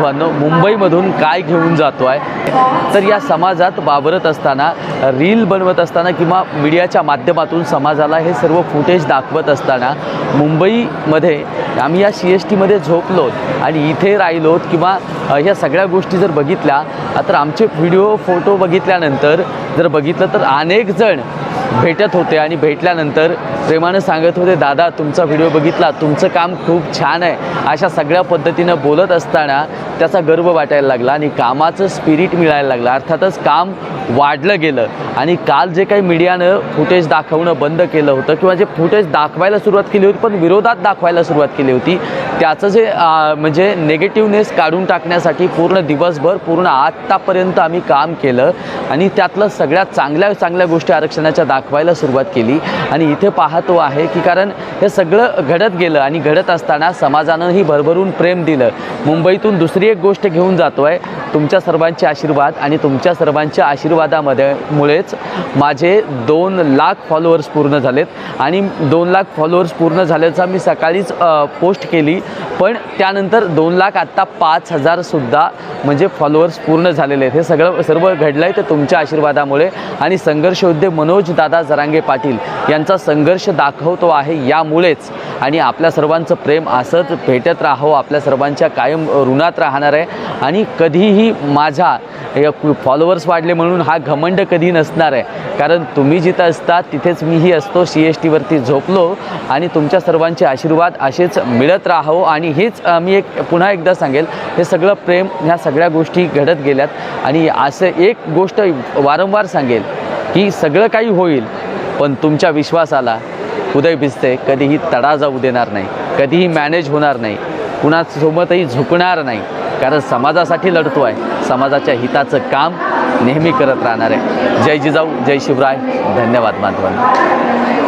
बांधवांनो, मुंबईमधून काय घेऊन जातो आहे तर या समाजात वावरत असताना, रील बनवत असताना किंवा मीडियाच्या माध्यमातून समाजाला हे सर्व फुटेज दाखवत असताना मुंबईमध्ये आम्ही या CST मध्ये झोपलो आणि इथे राहिलो किंवा ह्या सगळ्या गोष्टी जर बघितल्या तर आमचे व्हिडिओ फोटो बघितल्यानंतर जर बघितलं तर अनेक जण भेटत होते आणि भेटल्यानंतर प्रेमानं सांगत होते, दादा तुमचा व्हिडिओ बघितला, तुमचं काम खूप छान आहे, अशा सगळ्या पद्धतीनं बोलत असताना त्याचा गर्व वाटायला लागला आणि कामाचं स्पिरिट मिळायला लागलं. अर्थातच काम वाढलं गेलं आणि काल जे काही मीडियानं फुटेज दाखवणं बंद केलं होतं किंवा जे फुटेज दाखवायला सुरुवात केली होती पण विरोधात दाखवायला सुरुवात केली होती, त्याचं जे म्हणजे नेगेटिव्हनेस काढून टाकण्यासाठी पूर्ण दिवसभर पूर्ण आत्तापर्यंत आम्ही काम केलं आणि त्यातलं सगळ्यात चांगल्या गोष्टी आरक्षणाच्या दाखवायला सुरुवात केली. आणि इथे पाहतो आहे की कारण हे सगळं घडत गेलं आणि घडत असताना समाजानंही भरभरून प्रेम दिलं. मुंबईतून दुसरी एक गोष्ट घेऊन जातो आहे, तुमच्या सर्वांचे आशीर्वाद आणि तुमच्या सर्वांच्या मुळेच माझे 2 लाख फॉलोअर्स पूर्ण झालेत आणि 2 लाख फॉलोअर्स पूर्ण झाल्याचा मी सकाळीच पोस्ट केली, पण त्यानंतर 2 लाख आत्ता 5,000 सुद्धा म्हणजे फॉलोअर्स पूर्ण झालेले आहेत. हे सर्व घडलं आहे ते तुमच्या आशीर्वादामुळे आणि संघर्ष योद्धे मनोज दादा जरांगे पाटील यांचा संघर्ष दाखवतो आहे यामुळेच. आणि आपल्या सर्वांचं प्रेम असंच भेटत राहो, आपल्या सर्वांच्या कायम ऋणात राहणार आहे आणि कधीही माझा फॉलोअर्स वाढले म्हणून हा घमंड कधी नसणार आहे, कारण तुम्ही जिथं असता तिथेच मीही असतो. CST वरती झोपलो आणि तुमच्या सर्वांचे आशीर्वाद असेच मिळत राहो. आणि हेच मी पुन्हा एकदा सांगेल, हे सगळं प्रेम, ह्या सगळ्या गोष्टी घडत गेल्यात आणि असं एक गोष्ट वारंवार सांगेल की सगळं काही होईल पण तुमच्या विश्वासाला उदय भिजते कधीही तडा जाऊ देणार नाही, कधीही मॅनेज होणार नाही, कुणासोबतही झुकणार नाही, कारण समाजासाठी लढतो आहे, समाजाच्या हिताचं काम नेहमी करत राहणार आहे. जय जिजाऊ, जय शिवराय, धन्यवाद बांधवांनो.